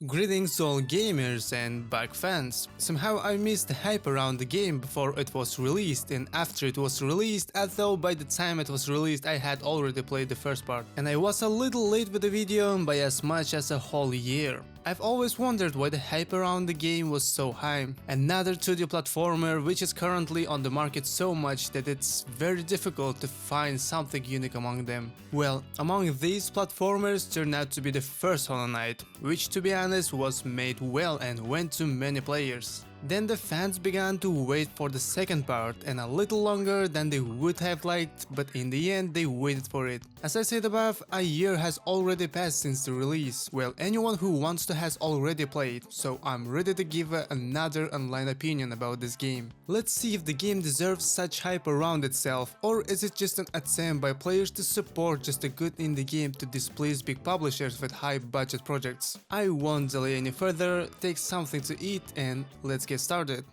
Greetings to all gamers and bug fans. Somehow I missed the hype around the game before it was released, and after it was released, although by the time it was released I had already played the first part. And I was a little late with the video by as much as a whole year. I've always wondered why the hype around the game was so high. Another 2D platformer which is currently on the market so much that it's very difficult to find something unique among them. Well, among these platformers turned out to be the first Hollow Knight, which to be honest was made well and went to many players. Then the fans began to wait for the second part, and a little longer than they would have liked, but in the end they waited for it. As I said above, a year has already passed since the release. Well, anyone who wants to has already played, so I'm ready to give another online opinion about this game. Let's see if the game deserves such hype around itself, or is it just an attempt by players to support just a good indie game to displease big publishers with high budget projects. I won't delay any further, take something to eat and let's get started.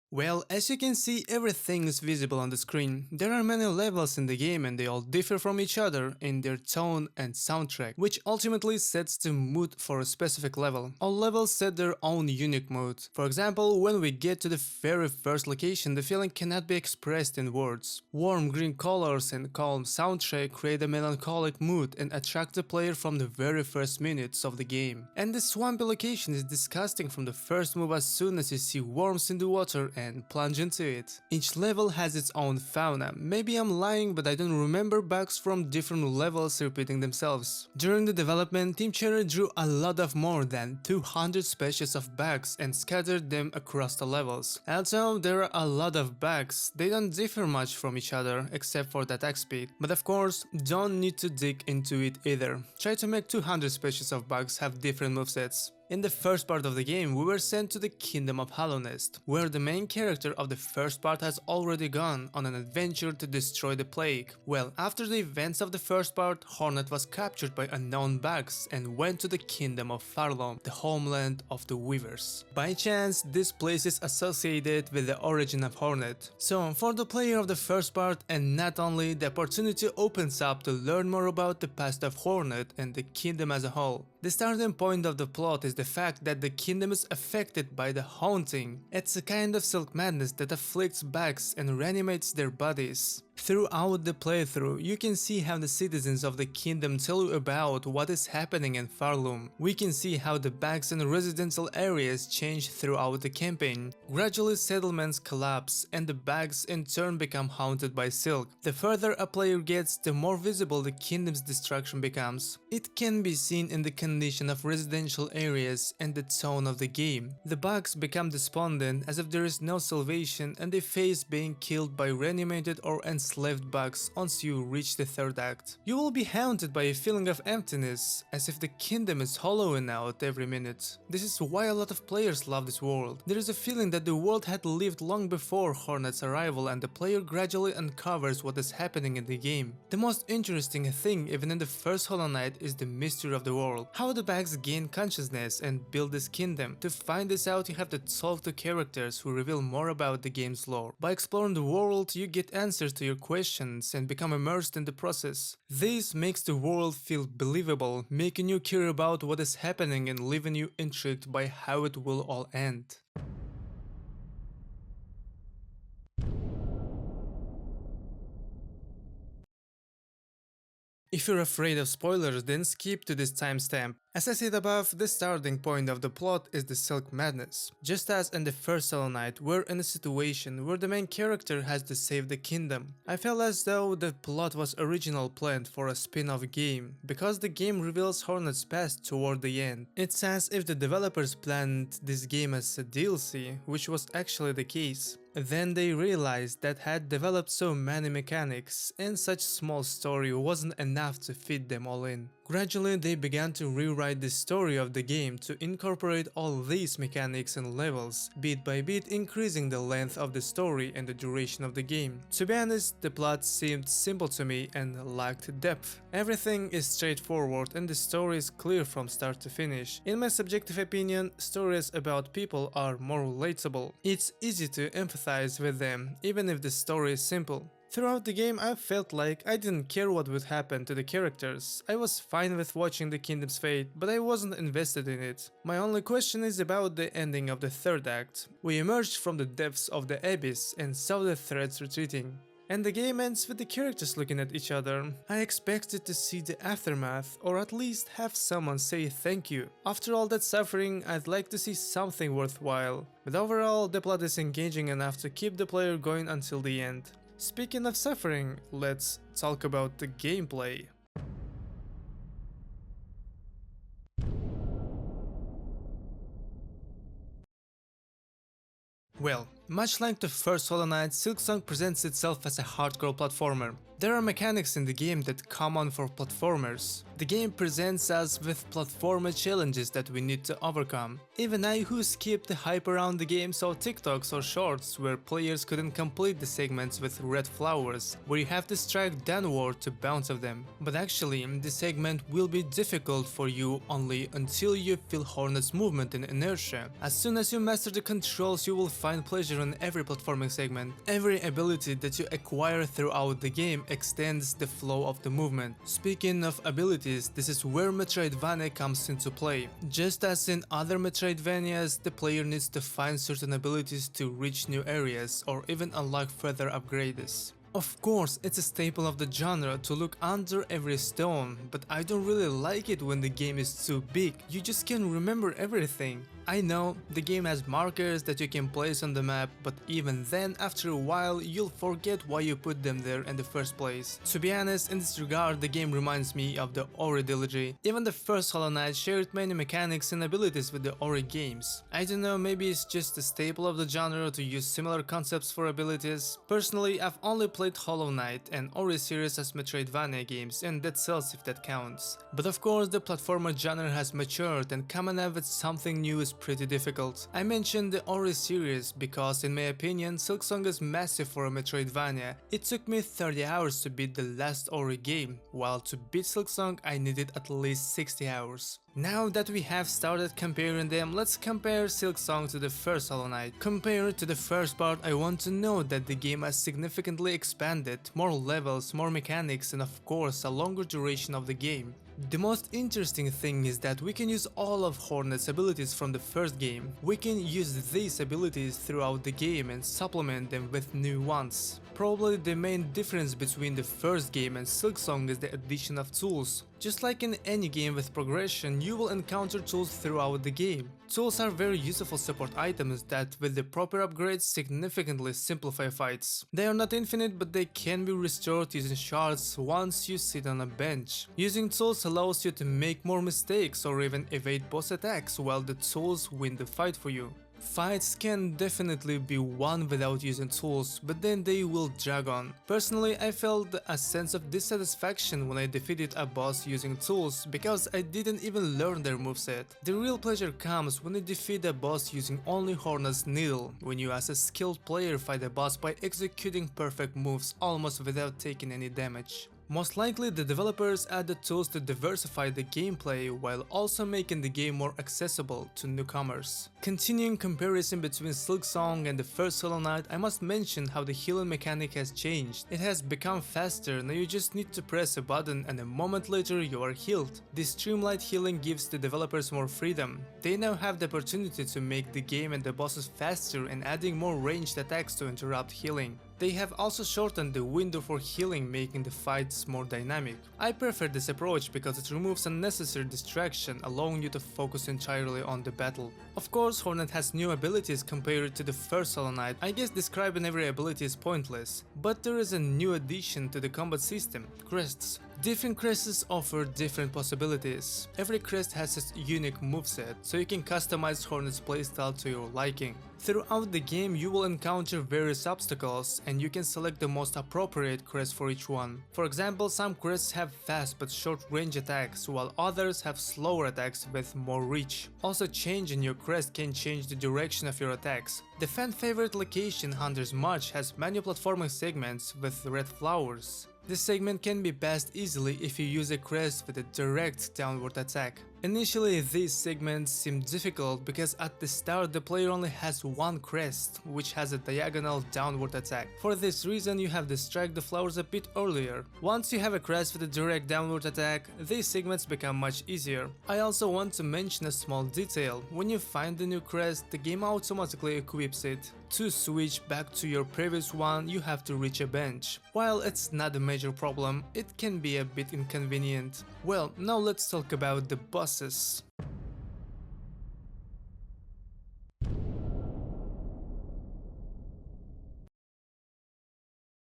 Well, as you can see, everything is visible on the screen. There are many levels in the game and they all differ from each other in their tone and soundtrack, which ultimately sets the mood for a specific level. All levels set their own unique mood. For example, when we get to the very first location, the feeling cannot be expressed in words. Warm green colors and calm soundtrack create a melancholic mood and attract the player from the very first minutes of the game. And the swampy location is disgusting from the first move as soon as you see worms in the water and plunge into it. Each level has its own fauna. Maybe I'm lying, but I don't remember bugs from different levels repeating themselves. During the development, Team Cherry drew a lot of more than 200 species of bugs and scattered them across the levels. Also, there are a lot of bugs. They don't differ much from each other, except for the attack speed. But of course, don't need to dig into it either. Try to make 200 species of bugs have different movesets. In the first part of the game, we were sent to the Kingdom of Hollowness, where the main character of the first part has already gone on an adventure to destroy the plague. Well, after the events of the first part, Hornet was captured by unknown bugs and went to the Kingdom of Farlom, the homeland of the Weavers. By chance, this place is associated with the origin of Hornet. So, for the player of the first part, and not only, the opportunity opens up to learn more about the past of Hornet and the kingdom as a whole. The starting point of the plot is the fact that the kingdom is affected by the haunting. It's a kind of silk madness that afflicts bugs and reanimates their bodies. Throughout the playthrough, you can see how the citizens of the kingdom tell you about what is happening in Farlum. We can see how the bugs and residential areas change throughout the campaign. Gradually settlements collapse and the bugs in turn become haunted by silk. The further a player gets, the more visible the kingdom's destruction becomes. It can be seen in the condition of residential areas and the tone of the game. The bugs become despondent as if there is no salvation and they face being killed by reanimated or enslaved bugs once you reach the third act. You will be haunted by a feeling of emptiness, as if the kingdom is hollowing out every minute. This is why a lot of players love this world. There is a feeling that the world had lived long before Hornet's arrival and the player gradually uncovers what is happening in the game. The most interesting thing even in the first Hollow Knight is the mystery of the world. How the bugs gain consciousness and build this kingdom. To find this out, you have to solve the characters who reveal more about the game's lore. By exploring the world, you get answers to your questions and become immersed in the process. This makes the world feel believable, making you care about what is happening and leaving you intrigued by how it will all end. If you're afraid of spoilers, then skip to this timestamp. As I said above, the starting point of the plot is the Silk Madness. Just as in the first Hollow Knight, we're in a situation where the main character has to save the kingdom. I felt as though the plot was originally planned for a spin-off game, because the game reveals Hornet's past toward the end. It's as if the developers planned this game as a DLC, which was actually the case. Then they realized that had developed so many mechanics, and such small story wasn't enough to fit them all in. Gradually, they began to rewrite the story of the game to incorporate all these mechanics and levels, bit by bit increasing the length of the story and the duration of the game. To be honest, the plot seemed simple to me and lacked depth. Everything is straightforward and the story is clear from start to finish. In my subjective opinion, stories about people are more relatable. It's easy to empathize with them, even if the story is simple. Throughout the game I felt like I didn't care what would happen to the characters. I was fine with watching the kingdom's fate, but I wasn't invested in it. My only question is about the ending of the third act. We emerged from the depths of the abyss and saw the threats retreating. And the game ends with the characters looking at each other. I expected to see the aftermath, or at least have someone say thank you. After all that suffering, I'd like to see something worthwhile. But overall, the plot is engaging enough to keep the player going until the end. Speaking of suffering, let's talk about the gameplay. Well, much like the first Hollow Knight, Silksong presents itself as a hardcore platformer. There are mechanics in the game that come on for platformers. The game presents us with platformer challenges that we need to overcome. Even I, who skipped the hype around the game, saw TikToks or shorts where players couldn't complete the segments with red flowers, where you have to strike downward to bounce off them. But actually, the segment will be difficult for you only until you feel Hornet's movement and inertia. As soon as you master the controls, you will find pleasure in every platforming segment. Every ability that you acquire throughout the game extends the flow of the movement. Speaking of abilities, this is where Metroidvania comes into play. Just as in other Metroidvanias, the player needs to find certain abilities to reach new areas or even unlock further upgrades. Of course, it's a staple of the genre to look under every stone, but I don't really like it when the game is too big. You just can't remember everything. I know, the game has markers that you can place on the map, but even then, after a while, you'll forget why you put them there in the first place. To be honest, in this regard, the game reminds me of the Ori trilogy. Even the first Hollow Knight shared many mechanics and abilities with the Ori games. I don't know, maybe it's just a staple of the genre to use similar concepts for abilities. Personally, I've only played Hollow Knight and Ori series as Metroidvania games, and Dead Cells if that counts. But of course, the platformer genre has matured, and coming up with something new is pretty difficult. I mentioned the Ori series because, in my opinion, Silksong is massive for a Metroidvania. It took me 30 hours to beat the last Ori game, while to beat Silksong I needed at least 60 hours. Now that we have started comparing them, let's compare Silksong to the first Hollow Knight. Compared to the first part, I want to note that the game has significantly expanded, more levels, more mechanics, and of course a longer duration of the game. The most interesting thing is that we can use all of Hornet's abilities from the first game. We can use these abilities throughout the game and supplement them with new ones. Probably the main difference between the first game and Silksong is the addition of tools. Just like in any game with progression, you will encounter tools throughout the game. Tools are very useful support items that, with the proper upgrades, significantly simplify fights. They are not infinite, but they can be restored using shards once you sit on a bench. Using tools allows you to make more mistakes or even evade boss attacks, while the tools win the fight for you. Fights can definitely be won without using tools, but then they will drag on. Personally, I felt a sense of dissatisfaction when I defeated a boss using tools because I didn't even learn their moveset. The real pleasure comes when you defeat a boss using only Hornet's Needle, when you as a skilled player fight a boss by executing perfect moves almost without taking any damage. Most likely the developers added tools to diversify the gameplay while also making the game more accessible to newcomers. Continuing comparison between Silksong and the first Hollow Knight, I must mention how the healing mechanic has changed. It has become faster, now you just need to press a button and a moment later you are healed. This streamlined healing gives the developers more freedom. They now have the opportunity to make the game and the bosses faster and adding more ranged attacks to interrupt healing. They have also shortened the window for healing, making the fights more dynamic. I prefer this approach because it removes unnecessary distraction, allowing you to focus entirely on the battle. Of course, Hornet has new abilities compared to the first Hollow Knight. I guess describing every ability is pointless, but there is a new addition to the combat system: crests. Different crests offer different possibilities. Every crest has its unique moveset, so you can customize Hornet's playstyle to your liking. Throughout the game, you will encounter various obstacles, and you can select the most appropriate crest for each one. For example, some crests have fast but short range attacks, while others have slower attacks with more reach. Also, changing your crest can change the direction of your attacks. The fan favorite location, Hunter's March, has many platforming segments with red flowers. This segment can be passed easily if you use a crest with a direct downward attack. Initially, these segments seem difficult because at the start the player only has one crest, which has a diagonal downward attack. For this reason, you have to strike the flowers a bit earlier. Once you have a crest with a direct downward attack, these segments become much easier. I also want to mention a small detail. When you find the new crest, the game automatically equips it. To switch back to your previous one, you have to reach a bench. While it's not a major problem, it can be a bit inconvenient. Well, now let's talk about the bosses.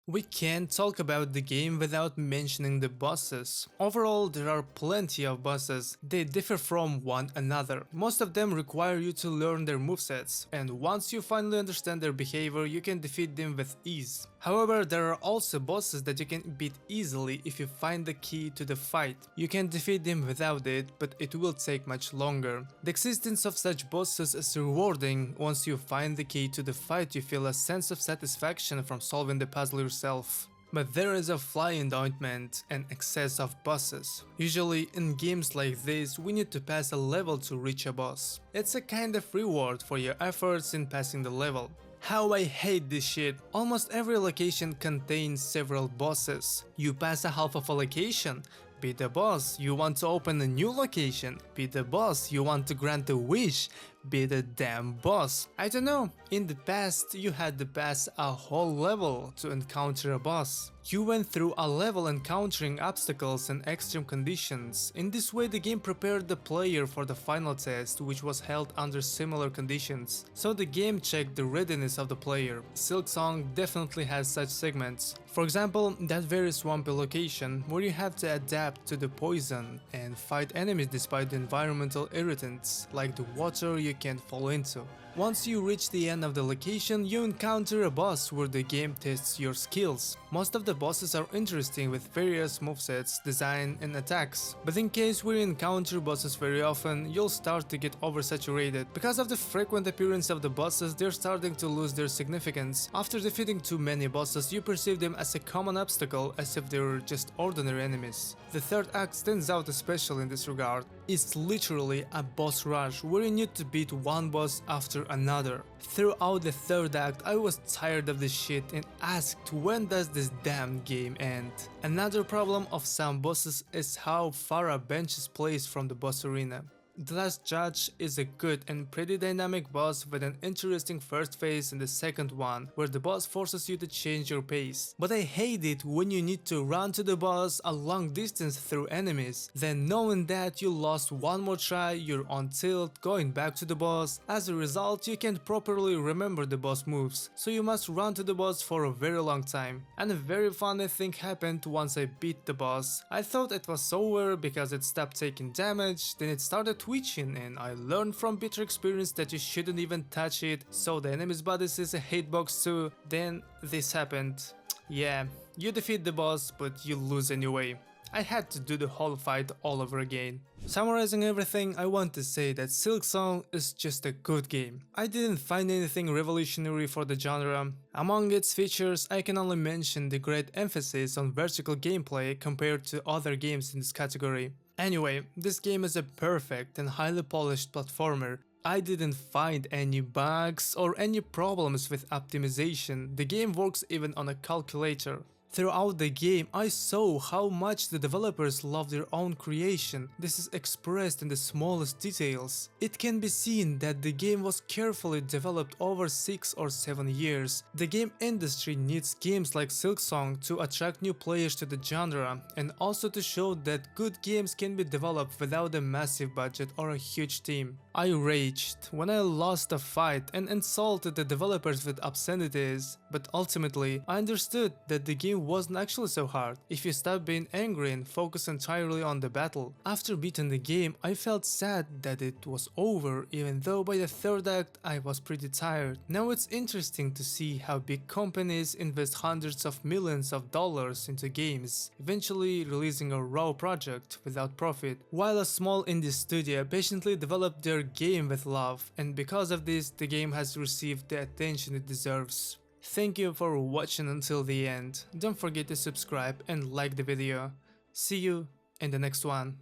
We can't talk about the game without mentioning the bosses. Overall, there are plenty of bosses. They differ from one another. Most of them require you to learn their movesets, and once you finally understand their behavior, you can defeat them with ease. However, there are also bosses that you can beat easily if you find the key to the fight. You can defeat them without it, but it will take much longer. The existence of such bosses is rewarding. Once you find the key to the fight, you feel a sense of satisfaction from solving the puzzle yourself. But there is a fly in the ointment, an excess of bosses. Usually in games like this, we need to pass a level to reach a boss. It's a kind of reward for your efforts in passing the level. How I hate this shit. Almost every location contains several bosses. You pass a half of a location, beat the boss. You want to open a new location, beat the boss. You want to grant a wish, beat the damn boss. I don't know, in the past you had to pass a whole level to encounter a boss. You went through a level encountering obstacles and extreme conditions. In this way the game prepared the player for the final test, which was held under similar conditions. So the game checked the readiness of the player. Silksong definitely has such segments. For example, that very swampy location where you have to adapt to the poison and fight enemies despite the environmental irritants like the water you can't fall into. Once you reach the end of the location, you encounter a boss where the game tests your skills. Most of the bosses are interesting with various movesets, design and attacks, but in case we encounter bosses very often, you'll start to get oversaturated. Because of the frequent appearance of the bosses, they're starting to lose their significance. After defeating too many bosses, you perceive them as a common obstacle, as if they were just ordinary enemies. The third act stands out especially in this regard. It's literally a boss rush where you need to beat one boss after another. Throughout the third act, I was tired of this shit and asked, when does this damn game end? Another problem of some bosses is how far a bench is placed from the boss arena. The Last Judge is a good and pretty dynamic boss with an interesting first phase and the second one, where the boss forces you to change your pace. But I hate it when you need to run to the boss a long distance through enemies. Then knowing that you lost one more try, you're on tilt, going back to the boss. As a result, you can't properly remember the boss moves, so you must run to the boss for a very long time. And a very funny thing happened once I beat the boss. I thought it was over because it stopped taking damage, then it started twitching, and I learned from bitter experience that you shouldn't even touch it, so the enemy's body is a hitbox too. Then this happened. Yeah, you defeat the boss, but you lose anyway. I had to do the whole fight all over again. Summarizing everything, I want to say that Silksong is just a good game. I didn't find anything revolutionary for the genre. Among its features, I can only mention the great emphasis on vertical gameplay compared to other games in this category. Anyway, this game is a perfect and highly polished platformer. I didn't find any bugs or any problems with optimization. The game works even on a calculator. Throughout the game, I saw how much the developers love their own creation. This is expressed in the smallest details. It can be seen that the game was carefully developed over 6 or 7 years. The game industry needs games like Silksong to attract new players to the genre, and also to show that good games can be developed without a massive budget or a huge team. I raged when I lost a fight and insulted the developers with obscenities, but ultimately I understood that the game wasn't actually so hard if you stop being angry and focus entirely on the battle. After beating the game, I felt sad that it was over, even though by the third act I was pretty tired. Now it's interesting to see how big companies invest hundreds of millions of dollars into games, eventually releasing a raw project without profit, while a small indie studio patiently developed their game with love, and because of this the game has received the attention it deserves. Thank you for watching until the end. Don't forget to subscribe and like the video. See you in the next one.